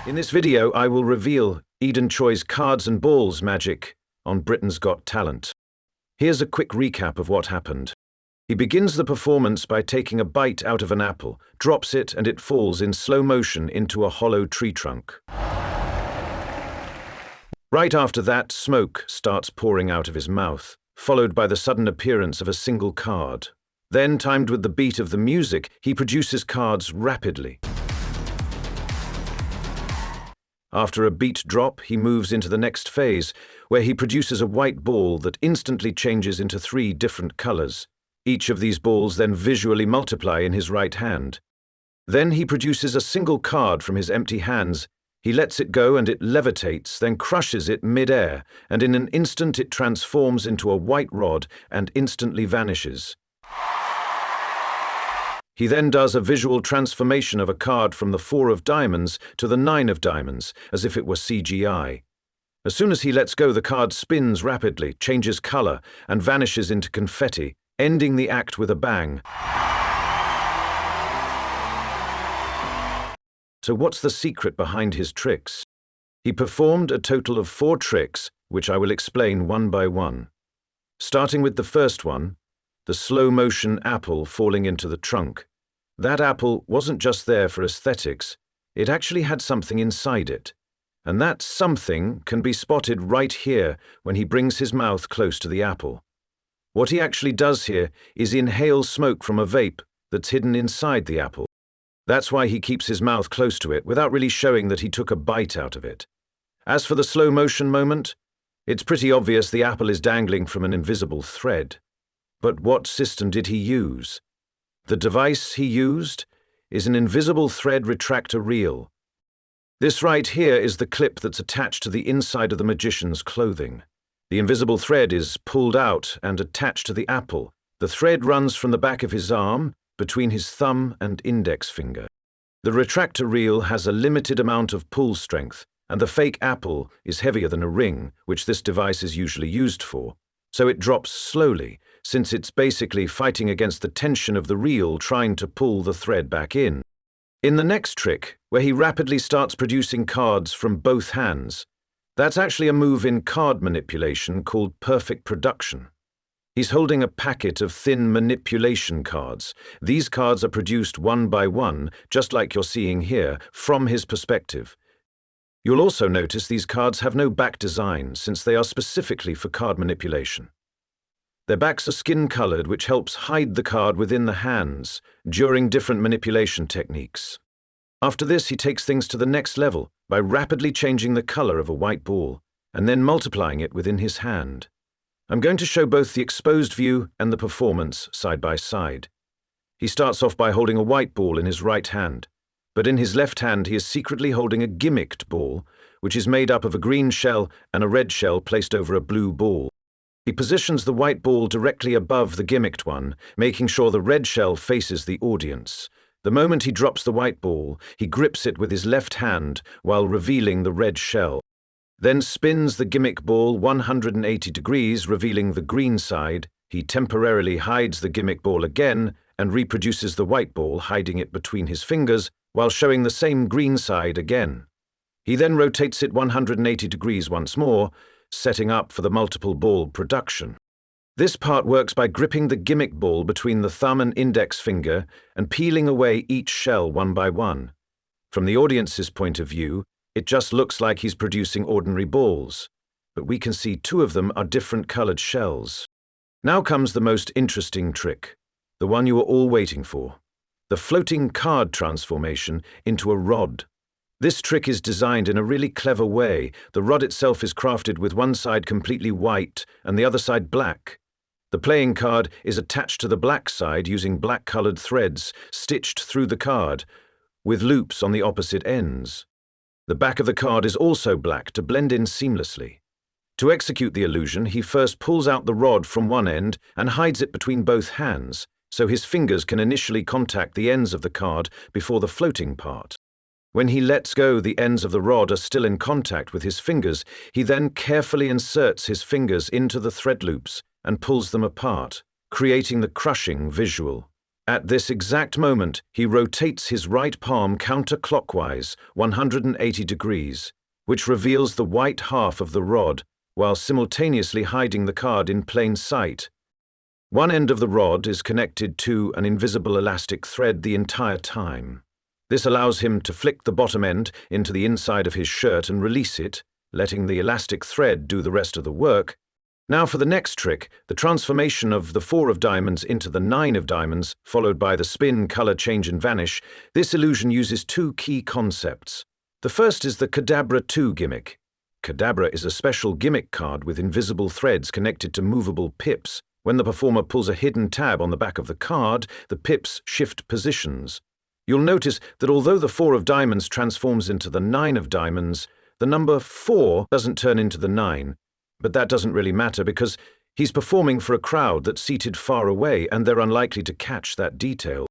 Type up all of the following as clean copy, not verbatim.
In this video, I will reveal Eden Choi's cards and balls magic on Britain's Got Talent. Here's a quick recap of what happened. He begins the performance by taking a bite out of an apple, drops it, and it falls in slow motion into a hollow tree trunk. Right after that, smoke starts pouring out of his mouth, followed by the sudden appearance of a single card. Then, timed with the beat of the music, he produces cards rapidly. After a beat drop, he moves into the next phase, where he produces a white ball that instantly changes into 3 different colors. Each of these balls then visually multiply in his right hand. Then he produces a single card from his empty hands. He lets it go and it levitates, then crushes it mid-air, and in an instant it transforms into a white rod and instantly vanishes. He then does a visual transformation of a card from the 4 of diamonds to the 9 of diamonds, as if it were CGI. As soon as he lets go, the card spins rapidly, changes color, and vanishes into confetti, ending the act with a bang. So what's the secret behind his tricks? He performed a total of 4 tricks, which I will explain one by one. Starting with the first one, the slow-motion apple falling into the trunk. That apple wasn't just there for aesthetics, it actually had something inside it. And that something can be spotted right here when he brings his mouth close to the apple. What he actually does here is inhale smoke from a vape that's hidden inside the apple. That's why he keeps his mouth close to it without really showing that he took a bite out of it. As for the slow-motion moment, it's pretty obvious the apple is dangling from an invisible thread. But what system did he use? The device he used is an invisible thread retractor reel. This right here is the clip that's attached to the inside of the magician's clothing. The invisible thread is pulled out and attached to the apple. The thread runs from the back of his arm, between his thumb and index finger. The retractor reel has a limited amount of pull strength, and the fake apple is heavier than a ring, which this device is usually used for. So it drops slowly, since it's basically fighting against the tension of the reel trying to pull the thread back in. In the next trick, where he rapidly starts producing cards from both hands, that's actually a move in card manipulation called perfect production. He's holding a packet of thin manipulation cards. These cards are produced one by one, just like you're seeing here, from his perspective. You'll also notice these cards have no back design, since they are specifically for card manipulation. Their backs are skin-colored, which helps hide the card within the hands during different manipulation techniques. After this, he takes things to the next level by rapidly changing the color of a white ball and then multiplying it within his hand. I'm going to show both the exposed view and the performance side by side. He starts off by holding a white ball in his right hand, but in his left hand he is secretly holding a gimmicked ball, which is made up of a green shell and a red shell placed over a blue ball. He positions the white ball directly above the gimmicked one, making sure the red shell faces the audience. The moment he drops the white ball, he grips it with his left hand while revealing the red shell. Then spins the gimmick ball 180 degrees, revealing the green side. He temporarily hides the gimmick ball again and reproduces the white ball, hiding it between his fingers while showing the same green side again. He then rotates it 180 degrees once more, setting up for the multiple ball production. This part works by gripping the gimmick ball between the thumb and index finger and peeling away each shell one by one. From the audience's point of view, it just looks like he's producing ordinary balls, but we can see 2 of them are different colored shells. Now comes the most interesting trick, the one you were all waiting for, the floating card transformation into a rod. This trick is designed in a really clever way. The rod itself is crafted with one side completely white and the other side black. The playing card is attached to the black side using black-colored threads stitched through the card, with loops on the opposite ends. The back of the card is also black to blend in seamlessly. To execute the illusion, he first pulls out the rod from one end and hides it between both hands, so his fingers can initially contact the ends of the card before the floating part. When he lets go, the ends of the rod are still in contact with his fingers. He then carefully inserts his fingers into the thread loops and pulls them apart, creating the crushing visual. At this exact moment, he rotates his right palm counterclockwise, 180 degrees, which reveals the white half of the rod, while simultaneously hiding the card in plain sight. One end of the rod is connected to an invisible elastic thread the entire time. This allows him to flick the bottom end into the inside of his shirt and release it, letting the elastic thread do the rest of the work. Now for the next trick, the transformation of the 4 of diamonds into the 9 of diamonds, followed by the spin, color change and vanish. This illusion uses 2 key concepts. The first is the Cadabra 2 gimmick. Cadabra is a special gimmick card with invisible threads connected to movable pips. When the performer pulls a hidden tab on the back of the card, the pips shift positions. You'll notice that although the 4 of diamonds transforms into the 9 of diamonds, the number 4 doesn't turn into the 9. But that doesn't really matter because he's performing for a crowd that's seated far away and they're unlikely to catch that detail.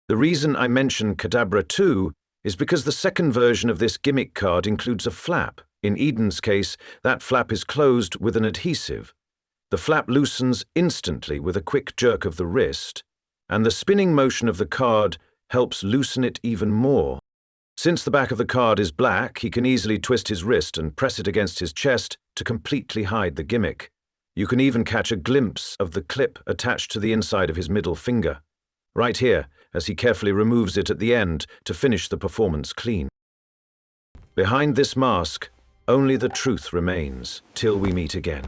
The reason I mention Cadabra 2 is because the second version of this gimmick card includes a flap. In Eden's case, that flap is closed with an adhesive. The flap loosens instantly with a quick jerk of the wrist, and the spinning motion of the card helps loosen it even more. Since the back of the card is black, he can easily twist his wrist and press it against his chest to completely hide the gimmick. You can even catch a glimpse of the clip attached to the inside of his middle finger, right here, as he carefully removes it at the end to finish the performance clean. Behind this mask, only the truth remains till we meet again.